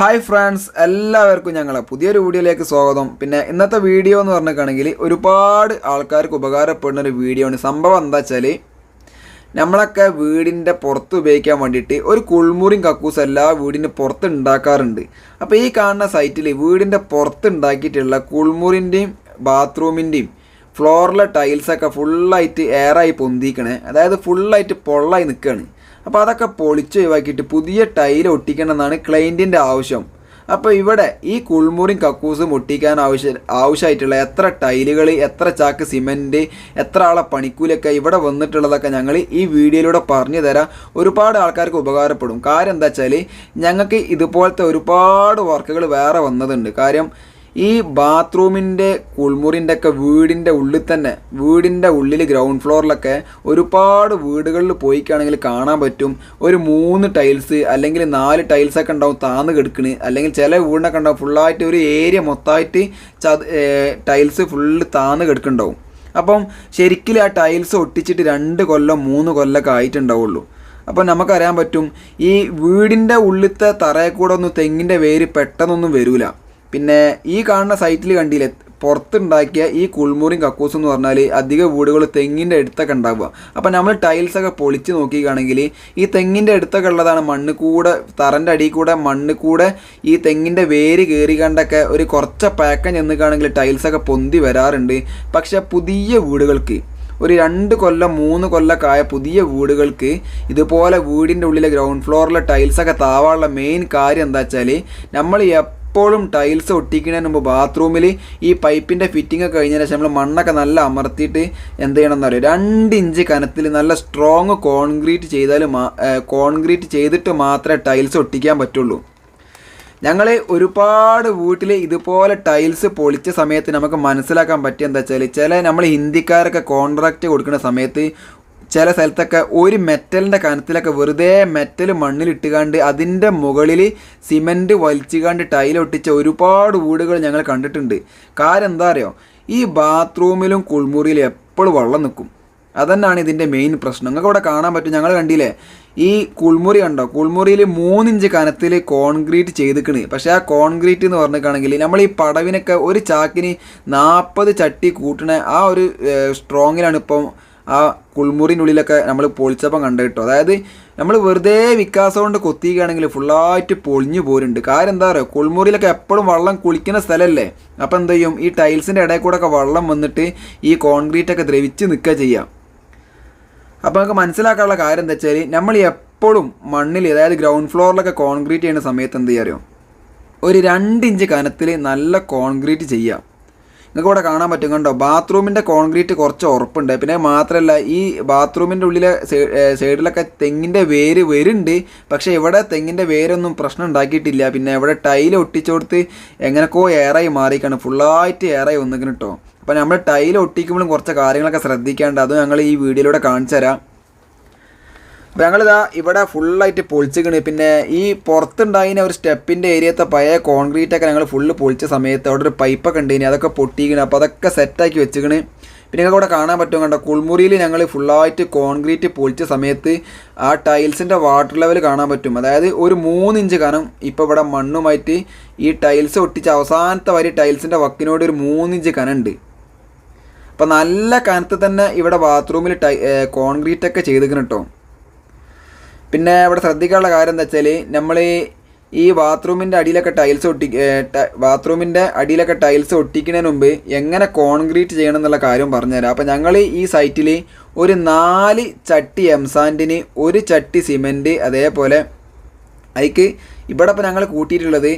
Hi friends, എല്ലാവർക്കും ഞങ്ങളെ പുതിയൊരു വീഡിയോയിലേക്ക് സ്വാഗതം. പിന്നെ ഇന്നത്തെ വീഡിയോ എന്ന് പറഞ്ഞിട്ടാണെങ്കിൽ ഒരുപാട് ആൾക്കാർക്ക് ഉപകാരപ്പെടുന്ന ഒരു വീഡിയോ ആണ്. സംഭവം എന്താ വെച്ചാൽ, നമ്മളൊക്കെ വീടിൻ്റെ പുറത്ത് ഉപയോഗിക്കാൻ വേണ്ടിയിട്ട് ഒരു കുൾമുറിയും കക്കൂസ് എല്ലാ വീടിൻ്റെ പുറത്ത് ഉണ്ടാക്കാറുണ്ട്. അപ്പോൾ ഈ കാണുന്ന സൈറ്റിൽ വീടിൻ്റെ പുറത്ത് ഉണ്ടാക്കിയിട്ടുള്ള കുൾമുറിൻ്റെയും ബാത്റൂമിൻ്റെയും ഫ്ലോറിലെ ടൈൽസൊക്കെ ഫുള്ളായിട്ട് എയറായി പൊന്തിക്കണേ, അതായത് ഫുള്ളായിട്ട് പൊള്ളായി നിൽക്കുകയാണ്. അപ്പോൾ അതൊക്കെ പൊളിച്ച് ഒഴിവാക്കിയിട്ട് പുതിയ ടൈൽ ഒട്ടിക്കണമെന്നാണ് ക്ലയൻറ്റിൻ്റെ ആവശ്യം. അപ്പോൾ ഇവിടെ ഈ കുൾമുറിയും കക്കൂസും ഒട്ടിക്കാൻ ആവശ്യമായിട്ടുള്ള എത്ര ടൈലുകൾ, എത്ര ചാക്ക് സിമെൻറ്റ്, എത്ര ആളെ പണിക്കൂലൊക്കെ ഇവിടെ വന്നിട്ടുള്ളതൊക്കെ ഞങ്ങൾ ഈ വീഡിയോയിലൂടെ പറഞ്ഞു തരാം. ഒരുപാട് ആൾക്കാർക്ക് ഉപകാരപ്പെടും. കാര്യം എന്താ വെച്ചാൽ, ഞങ്ങൾക്ക് ഇതുപോലത്തെ ഒരുപാട് വർക്കുകൾ വേറെ വന്നതുണ്ട്. കാര്യം ഈ ബാത്റൂമിൻ്റെ കുൾമുറിൻ്റെ ഒക്കെ വീടിൻ്റെ ഉള്ളിൽ തന്നെ, വീടിൻ്റെ ഉള്ളിൽ ഗ്രൗണ്ട് ഫ്ലോറിലൊക്കെ ഒരുപാട് വീടുകളിൽ പോയിക്കാണെങ്കിൽ കാണാൻ പറ്റും. ഒരു 3 ടൈൽസ് അല്ലെങ്കിൽ 4 ടൈൽസൊക്കെ ഉണ്ടാവും താന്ന് കിടക്കണ്. അല്ലെങ്കിൽ ചില വീടിനൊക്കെ ഉണ്ടാവും ഫുള്ളായിട്ട് ഒരു ഏരിയ മൊത്തമായിട്ട് ടൈൽസ് ഫുള്ള് താന്ന് കിടക്കുന്നുണ്ടാവും. അപ്പം ശരിക്കും ആ ടൈൽസ് ഒട്ടിച്ചിട്ട് 2 കൊല്ലം 3 കൊല്ലമൊക്കെ ആയിട്ടുണ്ടാവുള്ളൂ. അപ്പോൾ നമുക്കറിയാൻ പറ്റും, ഈ വീടിൻ്റെ ഉള്ളിലത്തെ തറയിൽ കൂടെ ഒന്നും തെങ്ങിൻ്റെ വേര് പെട്ടെന്നൊന്നും വരില്ല. പിന്നെ ഈ കാണുന്ന സൈറ്റിൽ കണ്ടില്ലേ, പുറത്തുണ്ടാക്കിയ ഈ കുൾമുറിയും കക്കൂസും എന്ന് പറഞ്ഞാൽ അധിക വീടുകൾ തെങ്ങിൻ്റെ അടുത്തൊക്കെ ഉണ്ടാവുക. അപ്പോൾ നമ്മൾ ടൈൽസൊക്കെ പൊളിച്ച് നോക്കിക്കുകയാണെങ്കിൽ ഈ തെങ്ങിൻ്റെ അടുത്തൊക്കെ ഉള്ളതാണ് മണ്ണ് കൂടെ, തറൻ്റെ അടിയിൽ കൂടെ മണ്ണ് കൂടെ ഈ തെങ്ങിൻ്റെ വേര് കയറി കണ്ടൊക്കെ ഒരു കുറച്ച് പാക്കം ചെന്നിക്കുകയാണെങ്കിൽ ടൈൽസൊക്കെ പൊന്തി വരാറുണ്ട്. പക്ഷേ പുതിയ വീടുകൾക്ക്, ഒരു 2 കൊല്ലം 3 കൊല്ലമൊക്കെ ആയ പുതിയ വീടുകൾക്ക് ഇതുപോലെ വീടിൻ്റെ ഉള്ളിലെ ഗ്രൗണ്ട് ഫ്ലോറിലെ ടൈൽസൊക്കെ താവാനുള്ള മെയിൻ കാര്യം എന്താ വെച്ചാൽ, നമ്മൾ എപ്പോഴും ടൈൽസ് ഒട്ടിക്കുന്നതിന് മുമ്പ് ബാത്റൂമിൽ ഈ പൈപ്പിൻ്റെ ഫിറ്റിംഗ് ഒക്കെ കഴിഞ്ഞതിന് ശേഷം നമ്മൾ മണ്ണൊക്കെ നല്ല അമർത്തിയിട്ട് എന്ത് ചെയ്യണമെന്ന് അറിയാം, 2 ഇഞ്ച് കനത്തിൽ നല്ല സ്ട്രോങ് കോൺക്രീറ്റ് ചെയ്തിട്ട് മാത്രമേ ടൈൽസ് ഒട്ടിക്കാൻ പറ്റുള്ളൂ. ഞങ്ങൾ ഒരുപാട് വീട്ടിൽ ഇതുപോലെ ടൈൽസ് പൊളിച്ച സമയത്ത് നമുക്ക് മനസ്സിലാക്കാൻ പറ്റിയ എന്താ വെച്ചാൽ, ചില നമ്മൾ ഹിന്ദിക്കാരൊക്കെ കോൺട്രാക്റ്റ് കൊടുക്കുന്ന സമയത്ത് ചില സ്ഥലത്തൊക്കെ ഒരു മെറ്റലിൻ്റെ കനത്തിലൊക്കെ വെറുതെ മെറ്റൽ മണ്ണിലിട്ടുകാണ്ട് അതിൻ്റെ മുകളിൽ സിമെൻറ്റ് വലിച്ചുകാണ്ട് ടൈലൊട്ടിച്ച ഒരുപാട് വീടുകൾ ഞങ്ങൾ കണ്ടിട്ടുണ്ട്. കാര്യം എന്താ അറിയോ, ഈ ബാത്റൂമിലും കുൾമുറിയിലും എപ്പോഴും വെള്ളം നിൽക്കും. അതന്നെയാണ് ഇതിൻ്റെ മെയിൻ പ്രശ്നം. നിങ്ങൾക്ക് ഇവിടെ കാണാൻ പറ്റും, ഞങ്ങൾ കണ്ടില്ലേ ഈ കുൾമുറി കണ്ടോ, കുൾമുറിയിൽ 3 ഇഞ്ച് കനത്തിൽ കോൺക്രീറ്റ് ചെയ്തിക്കണ്. പക്ഷേ ആ കോൺക്രീറ്റ് എന്ന് പറഞ്ഞിട്ടാണെങ്കിൽ നമ്മൾ ഈ പടവിനൊക്കെ ഒരു ചാക്കിന് 40 ചട്ടി കൂട്ടണ ആ ഒരു സ്ട്രോങ്ങിലാണ് ഇപ്പം ആ കുൾമുറിൻ്റെ ഉള്ളിലൊക്കെ നമ്മൾ പൊളിച്ചപ്പം കണ്ടു കിട്ടും. അതായത് നമ്മൾ വെറുതെ വികാസം കൊണ്ട് കൊത്തിക്കുകയാണെങ്കിൽ ഫുള്ളായിട്ട് പൊളിഞ്ഞു പോരുന്നുണ്ട്. കാര്യം എന്താ പറയുക, കുൾമുറിയിലൊക്കെ എപ്പോഴും വെള്ളം കുളിക്കുന്ന സ്ഥലമല്ലേ. അപ്പോൾ എന്ത് ചെയ്യും, ഈ ടൈൽസിൻ്റെ ഇടയിൽ കൂടെ ഒക്കെ വെള്ളം വന്നിട്ട് ഈ കോൺക്രീറ്റൊക്കെ ദ്രവിച്ച് നിൽക്കുക ചെയ്യാം. അപ്പോൾ നമുക്ക് മനസ്സിലാക്കാനുള്ള കാര്യം എന്താ വെച്ചാൽ, നമ്മൾ എപ്പോഴും മണ്ണിൽ, അതായത് ഗ്രൗണ്ട് ഫ്ലോറിലൊക്കെ കോൺക്രീറ്റ് ചെയ്യുന്ന സമയത്ത് എന്ത് ചെയ്യാറിയോ, ഒരു 2 ഇഞ്ച് കനത്തിൽ നല്ല കോൺക്രീറ്റ് ചെയ്യാം. നിങ്ങൾക്ക് ഇവിടെ കാണാൻ പറ്റും കണ്ടോ, ബാത്റൂമിൻ്റെ കോൺക്രീറ്റ് കുറച്ച് ഉറപ്പുണ്ട്. പിന്നെ മാത്രമല്ല, ഈ ബാത്റൂമിൻ്റെ ഉള്ളിലെ സൈഡിലൊക്കെ തെങ്ങിൻ്റെ വേര് വരുന്നുണ്ട്. പക്ഷേ ഇവിടെ തെങ്ങിൻ്റെ വേരൊന്നും പ്രശ്നം ഉണ്ടാക്കിയിട്ടില്ല. പിന്നെ ഇവിടെ ടൈൽ ഒട്ടിച്ചു കൊടുത്ത് എങ്ങനെയൊക്കെയോ എയറായി മാറിക്കാണ്, ഫുള്ളായിട്ട് എയറായി വന്നിരിക്കണം കേട്ടോ. അപ്പോൾ നമ്മൾ ടൈൽ ഒട്ടിക്കുമ്പോഴും കുറച്ച് കാര്യങ്ങളൊക്കെ ശ്രദ്ധിക്കാണ്ട്, അത് ഞങ്ങൾ ഈ വീഡിയോയിലൂടെ കാണിച്ചു തരാം. അപ്പോൾ ഞങ്ങളിതാ ഇവിടെ ഫുള്ളായിട്ട് പൊളിച്ചിക്കണ്. പിന്നെ ഈ പുറത്തുണ്ടായിരുന്ന ഒരു സ്റ്റെപ്പിൻ്റെ ഏരിയത്തെ പഴയ കോൺക്രീറ്റൊക്കെ ഞങ്ങൾ ഫുള്ള് പൊളിച്ച സമയത്ത് അവിടെ ഒരു പൈപ്പൊക്കെ ഉണ്ടായിന്, അതൊക്കെ പൊട്ടിക്കണ്. അപ്പോൾ അതൊക്കെ സെറ്റാക്കി വെച്ചിക്കണ്. പിന്നെ ഞങ്ങൾക്ക് ഇവിടെ കാണാൻ പറ്റും കണ്ടോ, കുൾമുറിയിൽ ഞങ്ങൾ ഫുള്ളായിട്ട് കോൺക്രീറ്റ് പൊളിച്ച സമയത്ത് ആ ടൈൽസിൻ്റെ വാട്ടർ ലെവൽ കാണാൻ പറ്റും. അതായത് ഒരു 3 ഇഞ്ച് കനം ഇപ്പോൾ ഇവിടെ മണ്ണുമായിട്ട് ഈ ടൈൽസ് ഒട്ടിച്ച അവസാനത്തെ വരി ടൈൽസിൻ്റെ വക്കിനോട് ഒരു 3 ഇഞ്ച് കനമുണ്ട്. അപ്പോൾ നല്ല കനത്ത് തന്നെ ഇവിടെ ബാത്റൂമിൽ കോൺക്രീറ്റൊക്കെ ചെയ്തിരിക്കണം കേട്ടോ. പിന്നെ ഇവിടെ ശ്രദ്ധിക്കാനുള്ള കാര്യം എന്താ വെച്ചാൽ, നമ്മൾ ഈ ബാത്റൂമിൻ്റെ അടിയിലൊക്കെ ടൈൽസ് ഒട്ടിക്കുന്നതിന് മുമ്പ് എങ്ങനെ കോൺക്രീറ്റ് ചെയ്യണം എന്നുള്ള കാര്യം പറഞ്ഞുതരാം. അപ്പോൾ ഞങ്ങൾ ഈ സൈറ്റിൽ ഒരു 4 ചട്ടി എംസാൻഡിന് 1 ചട്ടി സിമെൻറ്റ്, അതേപോലെ അതിക്ക് ഇവിടെ ഇപ്പോൾ ഞങ്ങൾ കൂട്ടിയിട്ടുള്ളത്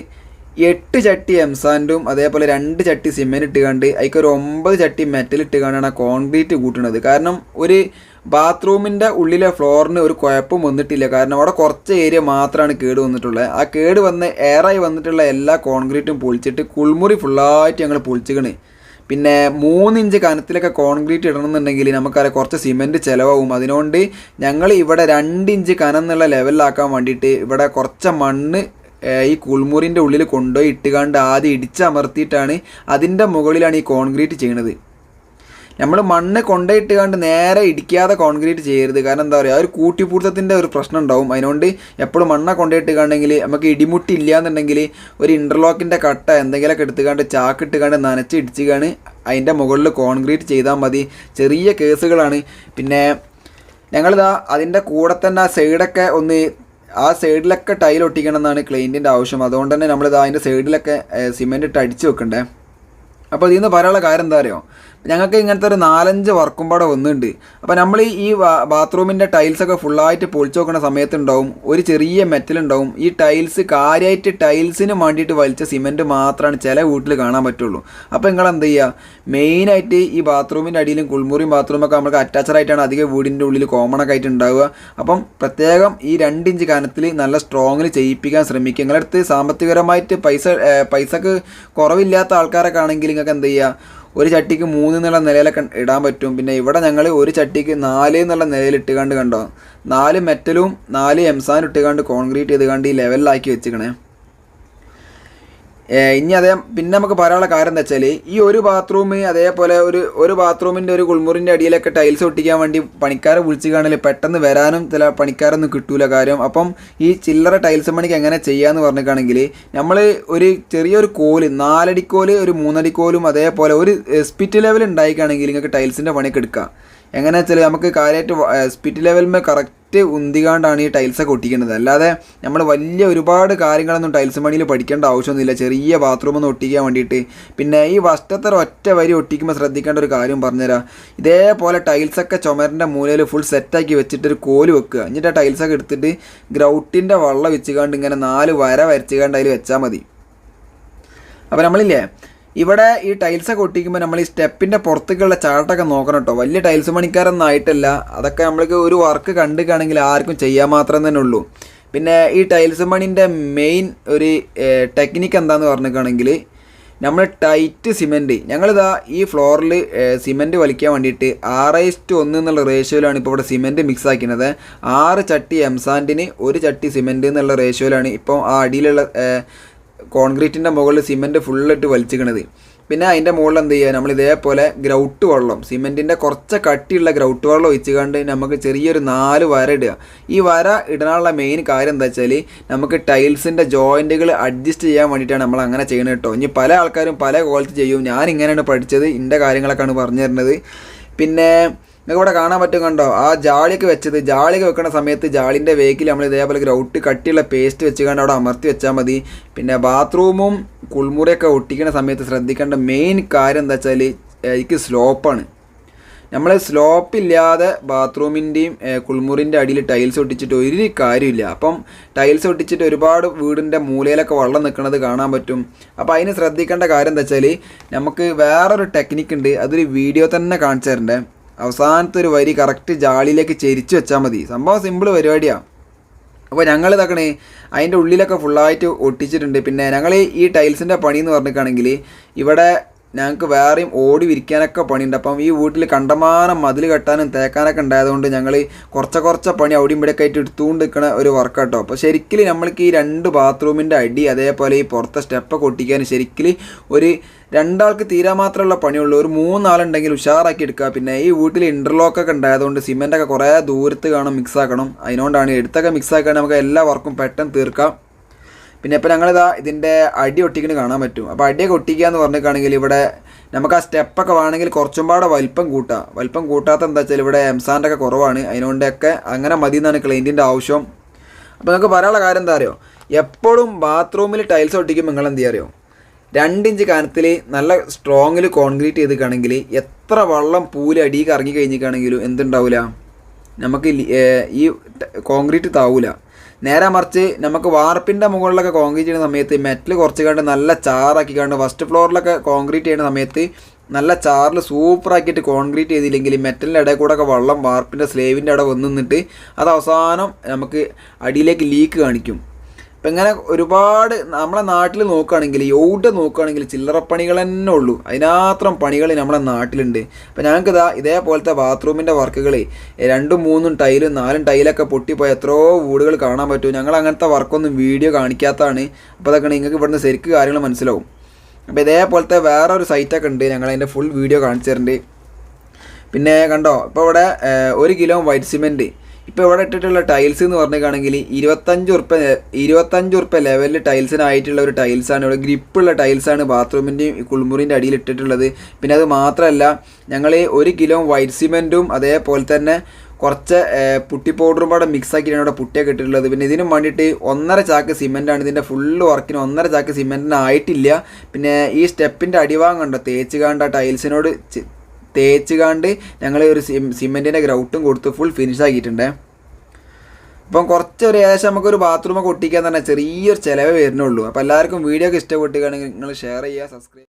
8 ചട്ടി എംസാൻഡും അതേപോലെ 2 ചട്ടി സിമെൻറ്റ് ഇട്ടുകൊണ്ട് അതിക്ക് ഒരു 9 ചട്ടി മെറ്റൽ ഇട്ടുകൊണ്ടാണ് കോൺക്രീറ്റ് കൂട്ടുന്നത്. കാരണം ഒരു ബാത്റൂമിൻ്റെ ഉള്ളിലെ ഫ്ലോറിന് ഒരു കുഴപ്പം വന്നിട്ടില്ല. കാരണം അവിടെ കുറച്ച് ഏരിയ മാത്രമാണ് കേട് വന്നിട്ടുള്ളത്. ആ കേട് വന്ന് എയറായി വന്നിട്ടുള്ള എല്ലാ കോൺക്രീറ്റും പൊളിച്ചിട്ട് കുൾമുറി ഫുള്ളായിട്ട് ഞങ്ങൾ പൊളിച്ചിക്കണ്. പിന്നെ 3 ഇഞ്ച് കനത്തിലൊക്കെ കോൺക്രീറ്റ് ഇടണമെന്നുണ്ടെങ്കിൽ നമുക്കറിയാം കുറച്ച് സിമെൻറ്റ് ചിലവാകും. അതുകൊണ്ട് ഞങ്ങൾ ഇവിടെ 2 ഇഞ്ച് കനം എന്നുള്ള ലെവലിലാക്കാൻ വേണ്ടിയിട്ട് ഇവിടെ കുറച്ച് മണ്ണ് ഈ കുൾമുറിൻ്റെ ഉള്ളിൽ കൊണ്ടുപോയി ഇട്ടുകൊണ്ട് ആദ്യം ഇടിച്ചമർത്തിയിട്ടാണ് അതിൻ്റെ മുകളിലാണ് ഈ കോൺക്രീറ്റ് ചെയ്യണത്. നമ്മൾ മണ്ണ് കൊണ്ടുപോയിട്ട് കണ്ട് നേരെ ഇടിക്കാതെ കോൺക്രീറ്റ് ചെയ്യരുത്. കാരണം എന്താ പറയുക, ഒരു കൂട്ടിപ്പൂർത്തത്തിൻ്റെ ഒരു പ്രശ്നം ഉണ്ടാവും. അതിനോണ്ട് എപ്പോഴും മണ്ണ കൊണ്ടുപോയിട്ട് കണ്ടെങ്കിൽ നമുക്ക് ഇടിമുട്ടി ഇല്ലയെന്നുണ്ടെങ്കിൽ ഒരു ഇൻ്റർലോക്കിൻ്റെ കട്ട എന്തെങ്കിലുമൊക്കെ എടുത്തുകൊണ്ട് ചാക്കിട്ടുകൊണ്ട് നനച്ച് ഇടിച്ചുകാണ് അതിൻ്റെ മുകളിൽ കോൺക്രീറ്റ് ചെയ്താൽ മതി. ചെറിയ കേസുകളാണ്. പിന്നെ ഞങ്ങളിതാ അതിൻ്റെ കൂടെ തന്നെ ആ സൈഡൊക്കെ ആ സൈഡിലൊക്കെ ടൈൽ ഒട്ടിക്കണം എന്നാണ് ക്ലൈൻറ്റിൻ്റെ ആവശ്യം. അതുകൊണ്ട് തന്നെ നമ്മളിതാ അതിൻ്റെ സൈഡിലൊക്കെ സിമെൻറ്റ് ഇട്ട് അടിച്ച് വെക്കണ്ടേ. അപ്പോൾ ഇതിൽ നിന്ന് പറയാനുള്ള കാര്യം എന്താ അറിയോ, ഞങ്ങൾക്ക് ഇങ്ങനത്തെ ഒരു 4-5 വർക്കും പാടെ വന്നിട്ടുണ്ട്. അപ്പോൾ നമ്മൾ ഈ ബാത്റൂമിൻ്റെ ടൈൽസൊക്കെ ഫുള്ളായിട്ട് പൊളിച്ച് നോക്കുന്ന സമയത്തുണ്ടാവും ഒരു ചെറിയ മെറ്റലുണ്ടാവും. ഈ ടൈൽസ് കാര്യമായിട്ട് ടൈൽസിന് വേണ്ടിയിട്ട് വലിച്ച സിമെൻറ്റ് മാത്രമാണ് ചില വീട്ടിൽ കാണാൻ പറ്റുള്ളൂ. അപ്പോൾ നിങ്ങൾ എന്ത് ചെയ്യുക, മെയിനായിട്ട് ഈ ബാത്റൂമിൻ്റെ അടിയിലും കുൾമുറിയും ബാത്റൂമൊക്കെ നമുക്ക് അറ്റാച്ചഡായിട്ടാണ് അധികം വീടിൻ്റെ ഉള്ളിൽ കോമണൊക്കെ ആയിട്ട് ഉണ്ടാവുക. അപ്പം പ്രത്യേകം ഈ 2 ഇഞ്ച് കനത്തിൽ നല്ല സ്ട്രോങ്ങിൽ ചെയ്യിപ്പിക്കാൻ ശ്രമിക്കുക. നിങ്ങളടുത്ത് സാമ്പത്തികപരമായിട്ട് പൈസക്ക് കുറവില്ലാത്ത ആൾക്കാരൊക്കെ ആണെങ്കിൽ നിങ്ങൾക്ക് എന്ത് ചെയ്യുക, ഒരു ചട്ടിക്ക് 3 എന്നുള്ള നിലയിലൊക്കെ ഇടാൻ പറ്റും. പിന്നെ ഇവിടെ ഞങ്ങൾ ഒരു ചട്ടിക്ക് 4 എന്നുള്ള നിലയിൽ ഇട്ടുകൊണ്ട് കണ്ടോ, 4 മെറ്റലും 4 എംസാനും ഇട്ടുകൊണ്ട് കോൺക്രീറ്റ് ചെയ്തുകൊണ്ട് ഈ ലെവലിലാക്കി വെച്ചിക്കണേ. ഇനി പിന്നെ നമുക്ക് പറയാനുള്ള കാര്യം എന്താ വെച്ചാൽ, ഈ ഒരു ബാത്റൂം അതേപോലെ ഒരു ബാത്റൂമിൻ്റെ ഒരു കുൾമുറിൻ്റെ അടിയിലൊക്കെ ടൈൽസ് ഒട്ടിക്കാൻ വേണ്ടി പണിക്കാരെ വിളിച്ച് കാണൽ പെട്ടെന്ന് വരാനും ചില പണിക്കാരൊന്നും കിട്ടൂല കാര്യം. അപ്പം ഈ ചില്ലറ ടൈൽസ് പണിക്ക് എങ്ങനെ ചെയ്യാമെന്ന് പറഞ്ഞിട്ടാണെങ്കിൽ നമ്മൾ ഒരു ചെറിയൊരു കോല് 4 അടിക്കോല് ഒരു 3 അടിക്കോലും അതേപോലെ ഒരു സ്പിറ്റ് ലെവൽ ഉണ്ടായിക്കാണെങ്കിൽ നിങ്ങൾക്ക് ടൈൽസിൻ്റെ പണിയൊക്കെ എടുക്കാം. എങ്ങനെയാ വെച്ചാൽ നമുക്ക് കാര്യമായിട്ട് സ്പിറ്റ് ലെവലിൽ കറക്റ്റ് ഉന്തികാണ്ടാണ് ഈ ടൈൽസൊക്കെ ഒട്ടിക്കുന്നത്. അല്ലാതെ നമ്മൾ വലിയ ഒരുപാട് കാര്യങ്ങളൊന്നും ടൈൽസ് പണിയിൽ പഠിക്കേണ്ട ആവശ്യമൊന്നുമില്ല ചെറിയ ബാത്റൂമൊന്നും ഒട്ടിക്കാൻ വേണ്ടിയിട്ട്. പിന്നെ ഈ വശത്തെ ഒറ്റ വരി ഒട്ടിക്കുമ്പോൾ ശ്രദ്ധിക്കേണ്ട ഒരു കാര്യം പറഞ്ഞുതരാം. ഇതേപോലെ ടൈൽസൊക്കെ ചുമരിൻ്റെ മൂലയിൽ ഫുൾ സെറ്റാക്കി വെച്ചിട്ടൊരു കോല് വെക്കുക. എന്നിട്ട് ആ ടൈൽസൊക്കെ എടുത്തിട്ട് ഗ്രൗട്ടിൻ്റെ വള്ളം വെച്ചുകാണ്ട് ഇങ്ങനെ 4 വര വരച്ചുകാണ്ട് അതിൽ വെച്ചാൽ മതി. അപ്പോൾ നമ്മളില്ലേ ഇവിടെ ഈ ടൈൽസൊക്കെ ഒട്ടിക്കുമ്പോൾ നമ്മൾ ഈ സ്റ്റെപ്പിൻ്റെ പുറത്തേക്കുള്ള ചാട്ടൊക്കെ നോക്കണം കേട്ടോ. വലിയ ടൈൽസ് പണിക്കാരൊന്നും ആയിട്ടല്ല, അതൊക്കെ നമ്മൾക്ക് ഒരു വർക്ക് കണ്ടുകയാണെങ്കിൽ ആർക്കും ചെയ്യാൻ മാത്രം തന്നെ ഉള്ളൂ. പിന്നെ ഈ ടൈൽസ് പണിൻ്റെ മെയിൻ ഒരു ടെക്നിക്ക് എന്താണെന്ന് പറഞ്ഞിട്ടാണെങ്കിൽ നമ്മൾ ടൈറ്റ് സിമെൻറ്റ്, ഞങ്ങളിതാ ഈ ഫ്ലോറിൽ സിമെൻറ്റ് വലിക്കാൻ വേണ്ടിയിട്ട് 6:1 എന്നുള്ള റേഷ്യോയിലാണ് ഇപ്പോൾ ഇവിടെ സിമെൻറ്റ് മിക്സ് ആക്കുന്നത്. 6 ചട്ടി എംസാൻഡിന് 1 ചട്ടി സിമെൻറ്റ് എന്നുള്ള റേഷ്യോയിലാണ് ഇപ്പോൾ ആ അടിയിലുള്ള കോൺക്രീറ്റിൻ്റെ മുകളിൽ സിമെൻറ്റ് ഫുള്ളിട്ട് വലിച്ചിക്കണത്. പിന്നെ അതിൻ്റെ മുകളിൽ എന്ത് ചെയ്യുക, നമ്മൾ ഇതേപോലെ ഗ്രൗട്ട് വെള്ളം സിമെൻറ്റിൻ്റെ കുറച്ച് കട്ടിയുള്ള ഗ്രൗട്ട് വെള്ളം ഒഴിച്ചുകൊണ്ട് നമുക്ക് ചെറിയൊരു 4 വര ഇടുക. ഈ വര ഇടാനുള്ള മെയിൻ കാര്യം എന്താ വെച്ചാൽ നമുക്ക് ടൈൽസിൻ്റെ ജോയിൻറ്റുകൾ അഡ്ജസ്റ്റ് ചെയ്യാൻ വേണ്ടിയിട്ടാണ് നമ്മൾ അങ്ങനെ ചെയ്യണത് കേട്ടോ. ഇനി പല ആൾക്കാരും പല ക്വാളിറ്റി ചെയ്യും. ഞാൻ ഇങ്ങനെയാണ് പഠിച്ചത്, ഇൻ്റെ കാര്യങ്ങളൊക്കെയാണ് പറഞ്ഞു തരുന്നത്. പിന്നെ നിങ്ങൾക്ക് ഇവിടെ കാണാൻ പറ്റും കണ്ടോ, ആ ജാളിയൊക്കെ വെച്ചത്, ജാളിയൊക്കെ വെക്കുന്ന സമയത്ത് ജാളിൻ്റെ വേക്കിൽ നമ്മൾ ഇതേപോലെ ഗ്രൗട്ട് കട്ടിയുള്ള പേസ്റ്റ് വെച്ചുകൊണ്ട് അവിടെ അമർത്തി വെച്ചാൽ മതി. പിന്നെ ബാത്റൂമും കുൾമുറിയൊക്കെ ഒട്ടിക്കുന്ന സമയത്ത് ശ്രദ്ധിക്കേണ്ട മെയിൻ കാര്യം എന്താ വെച്ചാൽ എനിക്ക് സ്ലോപ്പാണ്. നമ്മൾ സ്ലോപ്പില്ലാതെ ബാത്റൂമിൻ്റെയും കുൾമുറിൻ്റെ അടിയിൽ ടൈൽസ് ഒട്ടിച്ചിട്ട് ഒരു കാര്യമില്ല. അപ്പം ടൈൽസ് ഒട്ടിച്ചിട്ട് ഒരുപാട് വീടിൻ്റെ മൂലയിലൊക്കെ വെള്ളം നിൽക്കുന്നത് കാണാൻ പറ്റും. അപ്പോൾ അതിന് ശ്രദ്ധിക്കേണ്ട കാര്യം എന്താ വെച്ചാൽ നമുക്ക് വേറൊരു ടെക്നിക്ക് ഉണ്ട്, അതൊരു വീഡിയോ തന്നെ കാണിച്ചു തരണ്ടേ. അവസാനത്തെ ഒരു വരി കറക്റ്റ് ജാളിയിലേക്ക് ചെരിച്ച് വെച്ചാൽ മതി. സംഭവം സിമ്പിൾ പരിപാടിയാണ്. അപ്പോൾ ഞങ്ങൾ ഇതാക്കണേ അതിൻ്റെ ഉള്ളിലൊക്കെ ഫുള്ളായിട്ട് ഒട്ടിച്ചിട്ടുണ്ട്. പിന്നെ ഞങ്ങൾ ഈ ടൈൽസിൻ്റെ പണി എന്ന് പറഞ്ഞിട്ടാണെങ്കിൽ ഇവിടെ ഞങ്ങൾക്ക് വേറെയും ഓടി വിരിക്കാനൊക്കെ പണിയുണ്ട്. അപ്പം ഈ വീട്ടിൽ കണ്ടമാനം മതിൽ കെട്ടാനും തേക്കാനൊക്കെ ഉണ്ടായതുകൊണ്ട് ഞങ്ങൾ കുറച്ച് പണി അവിടെയും ഇവിടെയൊക്കെ ആയിട്ട് എടുത്തുകൊണ്ട് നിൽക്കുന്ന ഒരു വർക്കാട്ടോ. അപ്പോൾ ശരിക്കും നമ്മൾക്ക് ഈ 2 ബാത്റൂമിൻ്റെ അടി അതേപോലെ ഈ പുറത്തെ സ്റ്റെപ്പൊക്കെ ഒട്ടിക്കാൻ ശരിക്കും ഒരു 2 ആൾക്ക് തീരാൻ മാത്രമുള്ള പണിയുള്ളൂ. ഒരു 3 ആളുണ്ടെങ്കിൽ ഉഷാറാക്കി എടുക്കുക. പിന്നെ ഈ വീട്ടിൽ ഇൻ്റർലോക്കൊക്കെ ഉണ്ടായതുകൊണ്ട് സിമെൻറ്റൊക്കെ കുറേ ദൂരത്ത് കാണും മിക്സ് ആക്കണം. അതിനോണ്ടാണ് എടുത്തൊക്കെ മിക്സ് ആക്കാൻ നമുക്ക് എല്ലാ വർക്കും പെട്ടെന്ന് തീർക്കാം. പിന്നെ ഇപ്പോൾ ഞങ്ങളിതാ ഇതിൻ്റെ അടി ഒട്ടിക്കുന്നത് കാണാൻ പറ്റും. അപ്പോൾ അടിയൊക്കെ ഒട്ടിക്കുക എന്ന് പറഞ്ഞിട്ടാണെങ്കിൽ ഇവിടെ നമുക്ക് ആ സ്റ്റെപ്പൊക്കെ വേണമെങ്കിൽ കുറച്ചും പാടെ വലിപ്പം കൂട്ടാം. വലിപ്പം കൂട്ടാത്ത എന്താ വെച്ചാൽ ഇവിടെ എംസാൻ്റെ ഒക്കെ കുറവാണ്, അതിനോണ്ടൊക്കെ അങ്ങനെ മതി എന്നാണ് ക്ലൈൻറ്റിൻ്റെ ആവശ്യം. അപ്പോൾ നിങ്ങൾക്ക് പറയാനുള്ള കാര്യം എന്താ അറിയോ, എപ്പോഴും ബാത്റൂമിൽ ടൈൽസ് ഒട്ടിക്കുമ്പോൾ നിങ്ങൾ എന്ത് ചെയ്യുക അറിയോ, 2 ഇഞ്ച് കനത്തിൽ നല്ല സ്ട്രോങ്ങിൽ കോൺക്രീറ്റ് ചെയ്തിട്ടാണെങ്കിൽ എത്ര വെള്ളം പൂല് അടിയിൽ ഇറങ്ങി കഴിഞ്ഞിട്ടാണെങ്കിലും എന്തുണ്ടാവില്ല, നമുക്ക് ഈ കോൺക്രീറ്റ് താവൂല. നേരെ മറിച്ച് നമുക്ക് വാർപ്പിൻ്റെ മുകളിലൊക്കെ കോൺക്രീറ്റ് ചെയ്യുന്ന സമയത്ത് മെറ്റൽ കുറച്ച് കണ്ട് നല്ല ചാറാക്കി കണ്ട് ഫസ്റ്റ് ഫ്ലോറിലൊക്കെ കോൺക്രീറ്റ് ചെയ്യുന്ന സമയത്ത് നല്ല ചാറിൽ സൂപ്പറാക്കിയിട്ട് കോൺക്രീറ്റ് ചെയ്തില്ലെങ്കിൽ മെറ്റലിൻ്റെ ഇടയിൽ കൂടെ ഒക്കെ വെള്ളം വാർപ്പിൻ്റെ സ്ലേവിൻ്റെ അവിടെ വന്ന് നിന്നിട്ട് അത് അവസാനം നമുക്ക് അടിയിലേക്ക് ലീക്ക് കാണിക്കും. അപ്പം ഇങ്ങനെ ഒരുപാട് നമ്മളെ നാട്ടിൽ നോക്കുകയാണെങ്കിൽ എവിടെ നോക്കുകയാണെങ്കിൽ ചില്ലറപ്പണികൾ തന്നെ ഉള്ളൂ, അതിനാത്രം പണികൾ നമ്മളെ നാട്ടിലുണ്ട്. അപ്പം ഞങ്ങൾക്ക് ഇതേപോലത്തെ ബാത്റൂമിൻ്റെ വർക്കുകൾ 2, 3 ടൈലും 4 ടൈലൊക്കെ പൊട്ടിപ്പോയ എത്രയോ വീടുകൾ കാണാൻ പറ്റും. ഞങ്ങൾ അങ്ങനത്തെ വർക്കൊന്നും വീഡിയോ കാണിക്കാത്തതാണ്. അപ്പോൾ അതൊക്കെ നിങ്ങൾക്ക് ഇവിടുന്ന് ശരിക്ക് കാര്യങ്ങൾ മനസ്സിലാവും. അപ്പോൾ ഇതേപോലത്തെ വേറൊരു സൈറ്റൊക്കെ ഉണ്ട്, ഞങ്ങളതിൻ്റെ ഫുൾ വീഡിയോ കാണിച്ചു തരുന്നുണ്ട്. പിന്നെ കണ്ടോ ഇപ്പോൾ ഇവിടെ 1 കിലോ വൈറ്റ് സിമെൻറ്റ് ഇപ്പോൾ ഇവിടെ ഇട്ടിട്ടുള്ള ടൈൽസ് എന്ന് പറഞ്ഞിട്ടാണെങ്കിൽ 25 ഉറുപ്പ്യ ലെവലിൽ ടൈൽസിനായിട്ടുള്ള ഒരു ടൈൽസാണ്. ഇവിടെ ഗ്രിപ്പുള്ള ടൈൽസാണ് ബാത്റൂമിൻ്റെയും കുളിമുറിൻ്റെ അടിയിൽ ഇട്ടിട്ടുള്ളത്. പിന്നെ അത് മാത്രമല്ല ഞങ്ങൾ 1 കിലോ വൈറ്റ് സിമെൻറ്റും അതേപോലെ തന്നെ കുറച്ച് പുട്ടി പൗഡറും കൂടെ മിക്സ് ആക്കിയിട്ടാണ് ഇവിടെ പുട്ടിയൊക്കെ ഇട്ടിട്ടുള്ളത്. പിന്നെ ഇതിനും വേണ്ടിയിട്ട് 1.5 ചാക്ക് സിമെൻറ്റാണ്. ഇതിൻ്റെ ഫുള്ള് വർക്കിന് 1.5 ചാക്ക് സിമെൻറ്റിന് ആയിട്ടില്ല. പിന്നെ ഈ സ്റ്റെപ്പിൻ്റെ അടിഭാഗം കണ്ടോ തേച്ച് കാണ്ട് ആ ടൈൽസിനോട് തേച്ച് കാണ്ട് ഞങ്ങൾ ഒരു സിമെൻറ്റിൻ്റെ ഗ്രൗട്ടും കൊടുത്ത് ഫുൾ ഫിനിഷ് ആക്കിയിട്ടുണ്ട്. അപ്പം കുറച്ചൊരു ഏകദേശം നമുക്കൊരു ബാത്റൂമൊക്കെ ഒട്ടിക്കാൻ തന്നെ ചെറിയൊരു ചിലവ് വരുന്നുള്ളൂ. അപ്പോൾ എല്ലാവർക്കും വീഡിയോ ഒക്കെ ഇഷ്ടപ്പെട്ടുകയാണെങ്കിൽ നിങ്ങൾ ഷെയർ ചെയ്യുക, സബ്സ്ക്രൈബ്